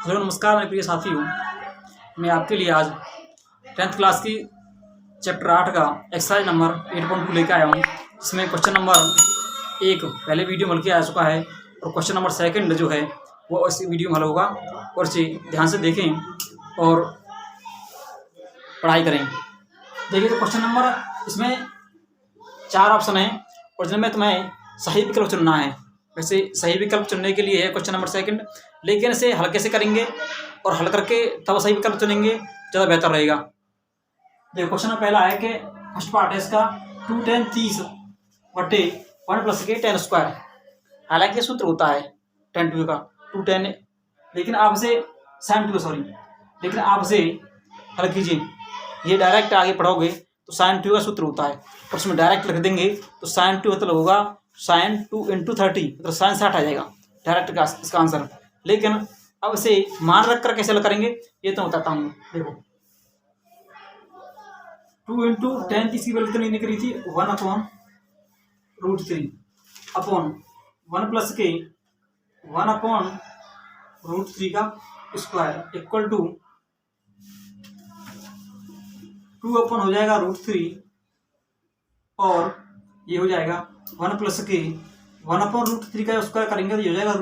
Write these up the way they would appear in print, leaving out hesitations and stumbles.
Hello नमस्कार मेरे प्रिय साथियों। मैं आपके लिए आज 10th क्लास की चैप्टर 8 का एक्सरसाइज नंबर 8.2 लेकर आया हूँ। इसमें क्वेश्चन नंबर 1 पहले वीडियो में हल किया आ चुका है और क्वेश्चन नंबर 2 जो है वो इस वीडियो में हल होगा और इसे ध्यान से देखें और पढ़ाई करें। देखिए तो क्वेश्चन नंबर इसमें 4 ऑप्शन हैं और जिनमें तुम्हें सही विकल्प चुनना है। वैसे सही विकल्प चुनने के लिए है क्वेश्चन नंबर 2, लेकिन इसे हल कैसे करेंगे और हल करके तब सही विकल्प चुनेंगे ज़्यादा बेहतर रहेगा। देखो क्वेश्चन में पहला है कि फर्स्ट पार्ट है इसका 2 10 30 बटे 1 प्लस के 10 स्क्वायर। हालांकि सूत्र होता है 10 टू का 2 10, लेकिन आप इसे लेकिन आप इसे हल कीजिए। ये डायरेक्ट आगे पढ़ोगे तो sin 2 का सूत्र होता है और उसमें डायरेक्ट लिख देंगे तो sin 2 मतलब होगा sin 2 × 30 मतलब sin 60 आ जाएगा डायरेक्ट का इसका आंसर। लेकिन अब इसे मान रख कर कैसे हल करेंगे ये तो बताता हूँ। देखो 2 × 10 इसकी वैल्यू कितनी निकली थी 1/√3 अपॉन 1 प्लस के 1/√3 का स्क्वायर इक्वल टू 2 अपन हो जाएगा √3 और ये हो जाएगा 1 प्लस के 1/√3 का स्क्वायर करेंगे तो ये हो जाएगा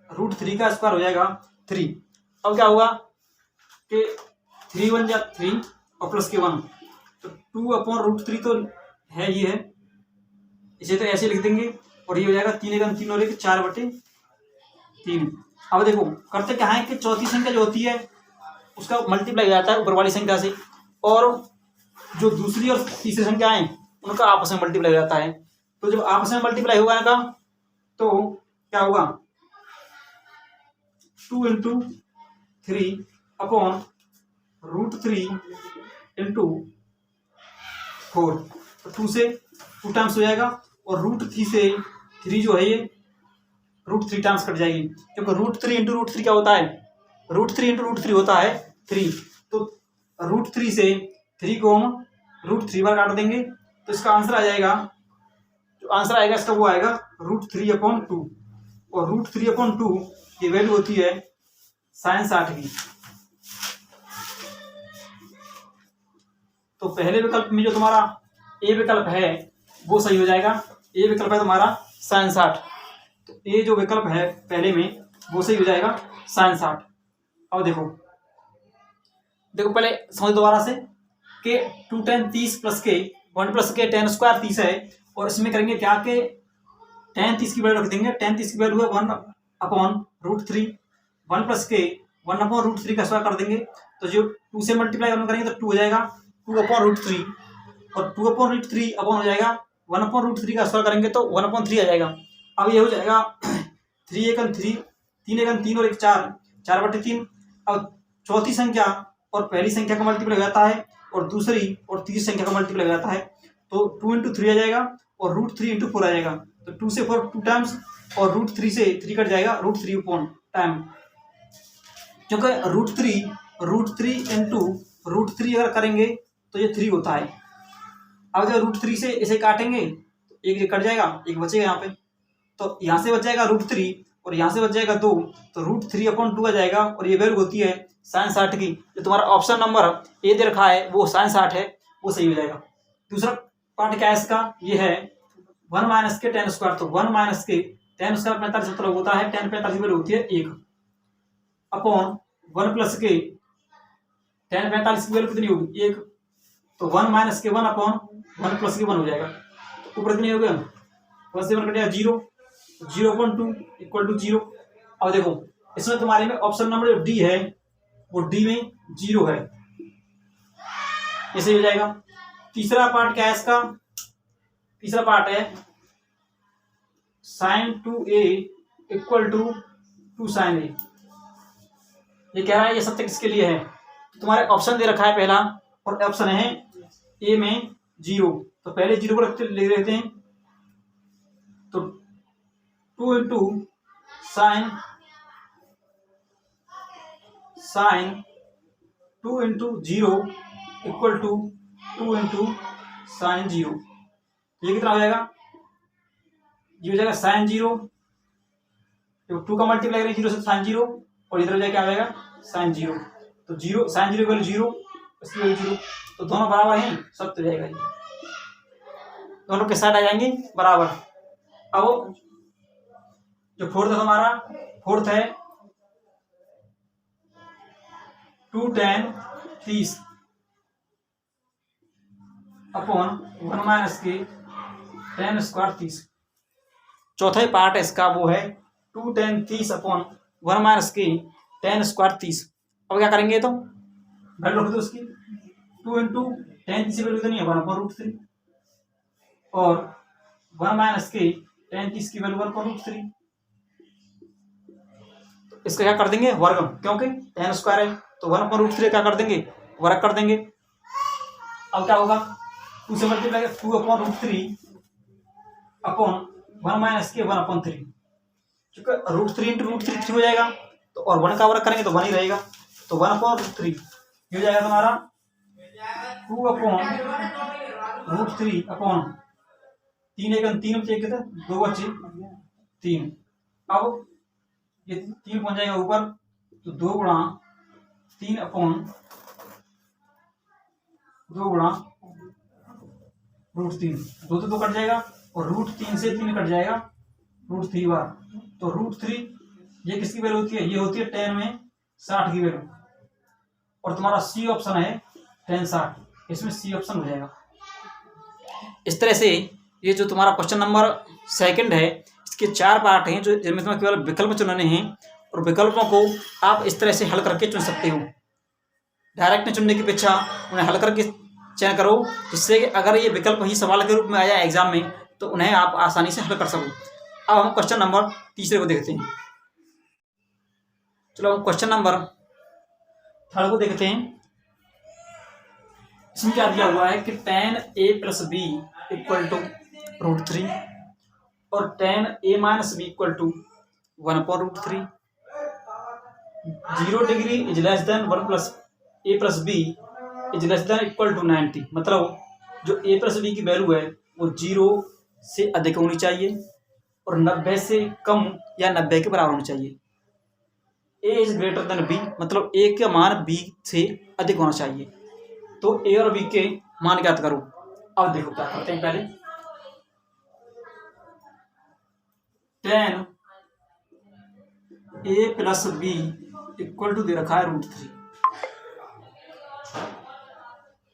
√3 का स्क्वायर हो जाएगा 3। अब क्या होगा कि 3 1 जा 3 और प्लस के 1 तो 2/√3 तो है ये है, इसे तो ऐसे लिख देंगे और ये हो जाएगा 3 1 3 और 1 4/3। अब देखो करते क्या है कि चौथी संख्या जो होती है उसका मल्टीप्लाई हो जाता है ऊपर वाली संख्या से और जो दूसरी और तीसरी संख्या है उनका आपस में मल्टीप्लाई हो जाता है। तो जब आपस में मल्टीप्लाई होगा इनका तो क्या होगा 2 × 3 अपॉन √3 × 4 तो 2 से 2 टाइम्स हो जाएगा और √3 से 3 जो है ये √3 टाइम्स कट जाएगी क्योंकि √3 × √3 क्या होता है √3 × √3 होता है 3। तो √3 से 3 को हम √3 बार काट देंगे तो इसका आंसर आ जाएगा, जो आंसर आएगा इसका वो आएगा √3/2 और √3/2 ये वैल्यू होती है sin 60 की। तो पहले विकल्प में जो तुम्हारा ए विकल्प है वो सही हो जाएगा। ए विकल्प है तुम्हारा sin 60, तो ए जो विकल्प है पहले में वो सही हो जाएगा sin 60। अब देखो पहले समझ दोबारा से कि 2 10 30 प्लस के 1 प्लस के 10 स्क्वायर 30 है और इसमें करेंगे क्या कि 10 30 की वैल्यू रख देंगे। 10 30 की वैल्यू है 1/√3 1 प्लस के 1/√3 का स्क्वायर कर देंगे तो जो 2 से मल्टीप्लाई करेंगे तो 2 हो जाएगा 2/√3 और 2/√3 अपॉन हो जाएगा 1/√3 का स्क्वायर करेंगे तो 1/3 आ जाएगा। अब ये हो जाएगा 3 1 3 3 1 3 और 1 4 4/3। अब चौथी संख्या और पहली संख्या का मल्टीप्लाई हो जाता है और दूसरी और तीसरी संख्या का मल्टीप्लाई हो जाता है तो 2 × 3 आ जाएगा और √3 × 4 आ जाएगा तो 2 से 4 2 टाइम्स और √3 से 3 कट जाएगा √3 अपॉन टाइम, क्योंकि √3 × √3 अगर करेंगे तो ये 3 होता है। अब जब √3 से इसे काटेंगे तो एक कट जाएगा एक बचेगा यहाँ पे, तो यहाँ से बच जाएगा √3 और यहाँ से बच जाएगा 2 तो √3/2 आ जाएगा और ये वैल्यू होती है sin 60 की। जो तुम्हारा ऑप्शन नंबर ए दे रखा है वो sin 60 है, वो सही हो जाएगा। दूसरा पार्ट क्या है इसका, ये है 1 - के 10 स्क्वायर। तो 1 - के 10 स्क्वायर 45 मतलब होता है 10 45 वैल्यू होती है 1 अपॉन 1 प्लस के 10 45 की वैल्यू कितनी होगी 1 तो 1 - के 1 अपॉन 1 प्लस के 1 हो जाएगा। तो ऊपर कितनी हो गया 1 से 1 कट जाएगा 0 0/2 = 0। अब देखो इसमें तुम्हारे में ऑप्शन नंबर जो डी है वो डी में 0 है, ऐसे हो जाएगा। तीसरा पार्ट क्या है इसका, तीसरा पार्ट है sin 2a = 2 sin a। ये कह रहा है ये सत्य किसके लिए है, तो तुम्हारे ऑप्शन दे रखा है पहला और ऑप्शन है ए में 0 तो पहले 0 को ले लेते हैं तो 2 × sin 2 × 0 = 2 × sin 0। ये कितना हो जाएगा, ये हो जाएगा sin 0, 2 का मल्टीप्लाई करेंगे 0 से sin 0 और इधर हो जाए क्या आ जाएगा साइन जीरो। तो जीरो साइन जीरो की वैल्यू जीरो, इसकी वैल्यू जीरो, तो दोनों बराबर हैं, सब तो जाएगा ये, दोनों के साइड आ जाएंगे बराबर। अब जो फोर्थ है हमारा, फोर्थ है 2 tan 30 अपॉन 1 माइनस के tan स्क्वायर 30। चौथा ही पार्ट है इसका, वो है 2 tan 30 अपॉन 1 माइनस के tan स्क्वायर 30। अब क्या करेंगे, तो वैल्यू रख दो उसकी, 2 इंटू tan 30 वैल्यू नहीं है 1/√3 और 1 माइनस के tan 30 की वैल्यू 1/√3। इसका क्या कर देंगे वर्ग, क्योंकि tan स्क्वायर है तो 1/√3 क्या कर देंगे वर्ग कर देंगे। अब क्या होगा 2 से मल्टीप्लाई 2/√3 अपॉन 1 माइनस के 1/3, क्योंकि √3 इंटू √3 3 हो जाएगा, तो और 1 का वर्ग करेंगे तो 1 ही रहेगा, तो 1/√3 ये हो जाएगा तुम्हारा 2/√3 अपॉन 3 एक 3 बचे, एक 2 बचे 3। अब ये 3 पहुंच जाएगा ऊपर, तो 2 गुणा 3 अपॉन 2 गुणा √3, 2 तो 2 कट जाएगा और √3 से 3 कट जाएगा √3 बार, तो √3 ये किसकी वैल्यू होती है, ये होती है tan में 60 की वैल्यू, और तुम्हारा सी ऑप्शन है tan 60, इसमें सी ऑप्शन हो जाएगा। इस तरह से ये जो तुम्हारा क्वेश्चन नंबर सेकंड है, इसके 4 पार्ट हैं जो जिनमें तुम्हें केवल विकल्प चुनने हैं, और विकल्पों को आप इस तरह से हल करके चुन सकते हो। डायरेक्ट चुनने की अपेक्षा उन्हें हल करके चयन करो, जिससे कि अगर ये विकल्प ही सवाल के रूप में आ जाए एग्जाम में तो उन्हें आप आसानी से हल कर सको। अब हम क्वेश्चन नंबर तीसरे को देखते हैं। चलो हम क्वेश्चन नंबर थर्ड को देखते हैं। इसमें क्या दिया हुआ है कि tan a + b = √3 और tan a - b = 1/√3, 0 degree is less than 1 + a + b is less than equal to 90। मतलब जो a + b की वैल्यू है वो 0 से अधिक होनी चाहिए और 90 से कम या 90 के बराबर होनी चाहिए। a is greater than b, मतलब a का मान b से अधिक होना चाहिए। तो a और b के मान ज्ञात करो। अब देखो क्या करते हैं, पहले tan a + b = दे रखा है √3,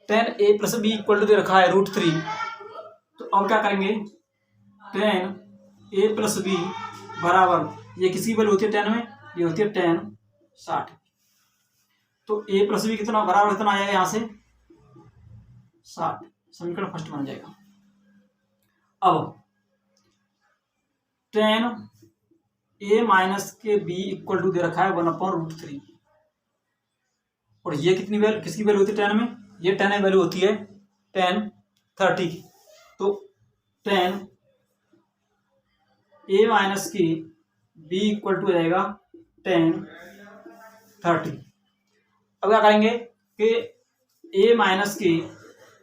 tan a + b = दे रखा है √3। तो अब क्या करेंगे, tan a + b बराबर, ये किसकी वैल्यू होती है tan में, ये होती है tan 60। तो a + b कितना बराबर कितना आएगा यहाँ से 60, समीकरण फर्स्ट बन जाएगा। अब tan a - के b = दे रखा है 1/√3, और ये कितनी वैल्यू किसकी वैल्यू होती है tan में, ये tan वैल्यू होती है tan 30 की। तो tan a - के b = हो जाएगा tan 30। अब क्या करेंगे कि a - के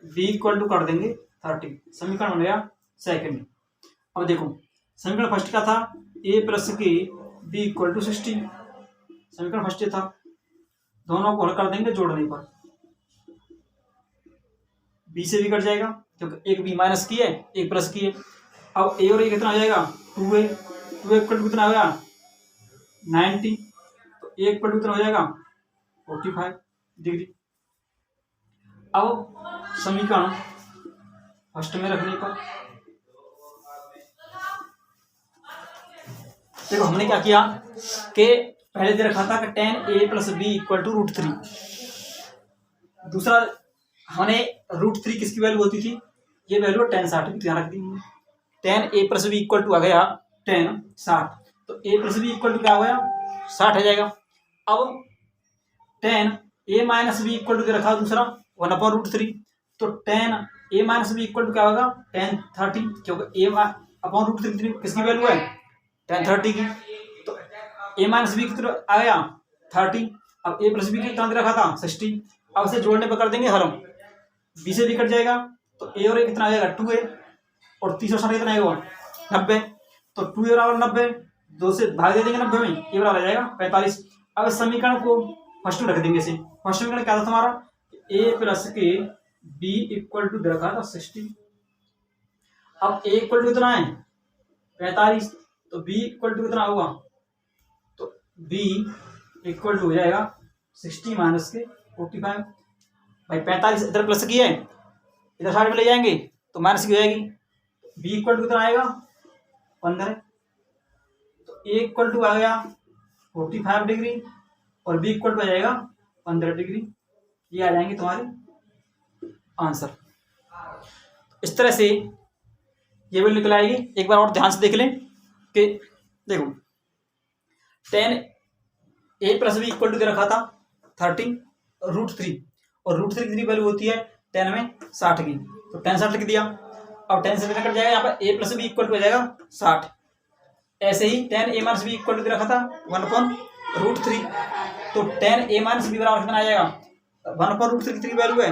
b = कर देंगे 30, समीकरण बन गया सेकंड। अब देखो समीकरण फर्स्ट का था a + के b = 60, समीकरण फर्स्ट था, दोनों को हल कर देंगे जोड़ने पर, b से भी कट जाएगा क्योंकि एक b माइनस की है एक प्लस की है। अब a और a कितना हो जाएगा 2a, 2a = कितना हो जाएगा 90, तो a = कितना हो जाएगा 45 डिग्री। अब समीकरण फर्स्ट में रखने पर देखो हमने क्या किया कि पहले दे रखा था कि tan a + b = √3, दूसरा हमने √3 किसकी वैल्यू होती थी, ये वैल्यू tan 60 की ध्यान रख दी। tan a + b = आ गया tan 60, तो a + b = क्या हो गया 60 आ जाएगा। अब tan a - b = दे रखा दूसरा 1/√3, तो tan a - b = क्या होगा tan 30, क्योंकि a/√3 किसकी वैल्यू है tan 30 की। तो a - b कितना आ गया 30, अब a + b कितना दे रखा था 60। अब इसे जोड़ने पर कर देंगे हल, b से भी कट जाएगा, तो a और a कितना आ जाएगा 2a, और 30 और 60 कितना आएगा 90, तो 2a = 90, 2 से भाग दे देंगे 90 में, a बराबर आ जाएगा 45। अब इस समीकरण को फर्स्ट में रख देंगे इसे। फर्स्ट समीकरण क्या था तुम्हारा, a प्लस के b इक्वल टू रखा था 60। अब a इक्वल टू कितना है 45, तो b इक्वल टू कितना होगा, तो b इक्वल टू हो जाएगा 60 माइनस के 45। भाई 45 इधर प्लस किया है, इधर साइड में ले जाएंगे तो माइनस की हो जाएगी। b इक्वल टू कितना आएगा 15, तो a इक्वल टू आ गया 45 डिग्री और b इक्वल टू आ जाएगा 15 डिग्री। ये आ जाएंगे तुम्हारे आंसर। इस तरह से ये भी निकल आएगी। एक बार और ध्यान से देख लें कि देखो tan a plus b equal to क्या रखा था 13√3 और √3 की वैल्यू होती है tan में 60 की, तो tan 60 लिख दिया। अब tan से कट जाएगा, यहाँ पर a plus b equal to हो जाएगा 60। ऐसे ही tan a minus b equal to रखा था 1/√3, तो tan a माइनस बी बराबर कितना आ जाएगा 1/√3 की वैल्यू है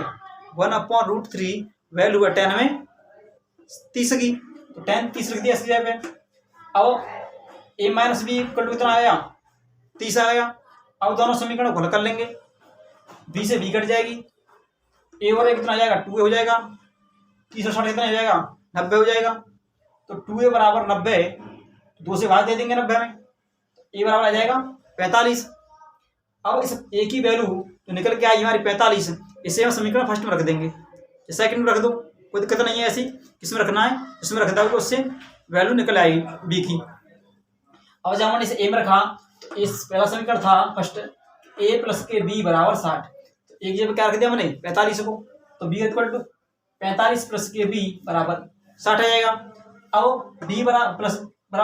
1/√3 वैल्यू है tan में 30 की, तो tan 30 लिख दिया इसकी जगह पे। अब a minus b equal to कितना आया 30 आ गया। अब दोनों समीकरण को हल कर लेंगे, b से b कट जाएगी, a और a कितना आ जाएगा 2a हो जाएगा, 30 और 60 कितना हो जाएगा 90 हो जाएगा। तो 2a बराबर 90, 2 से भाग दे देंगे 90 में, a बराबर आ जाएगा 45। अब इस a की वैल्यू तो निकल के आई हमारी 45, इसे हम समीकरण फर्स्ट में रख देंगे, सेकंड में रख दो, कोई दिक्कत नहीं है। ऐसी किसमें रखना है, इसमें रखता है तो उससे वैल्यू निकल आएगी b की। अब जब हमने इसे a में रखा तो इस पहला समीकरण था फर्स्ट a प्लस के b बराबर 60, तो एक जगह क्या रख दिया हमने 45 को, तो b इक्वल टू 45 प्लस के b बराबर 60 आ जाएगा। अब b बराबर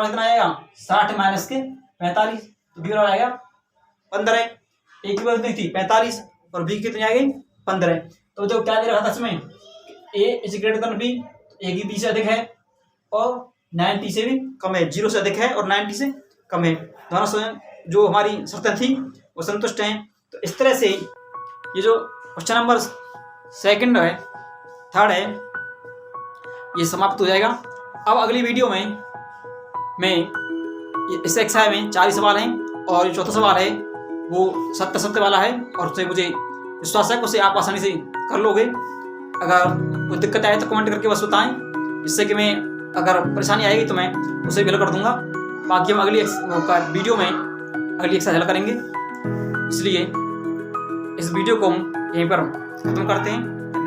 कितना आएगा 60 माइनस के 45, तो b बराबर आएगा 15। a की वैल्यू थी 45 और b कितनी आ गई 15। तो जो क्या दे रखा था इसमें a is greater than b, a की b से अधिक है और 90 से भी कम है, 0 से अधिक है और 90 से कम है। दोनों जो हमारी शर्तें थी वो संतुष्ट हैं। तो इस तरह से ये जो क्वेश्चन नंबर सेकंड है, थर्ड है, ये समाप्त हो जाएगा। अब अगली वीडियो में मैं इस एक्सरसाइज में 4 सवाल हैं और जो चौथा सवाल है वो 70 वाला है, और उससे मुझे विश्वास है उसे आप आसानी से कर लोगे। अगर कोई दिक्कत आए तो कमेंट करके बस बताएं, जिससे कि मैं अगर परेशानी आएगी तो मैं उसे भी हल कर दूंगा। बाकी हम अगली वीडियो में अगली एक्सरसाइज हल करेंगे। इसलिए इस वीडियो को हम यहीं पर खत्म करते हैं।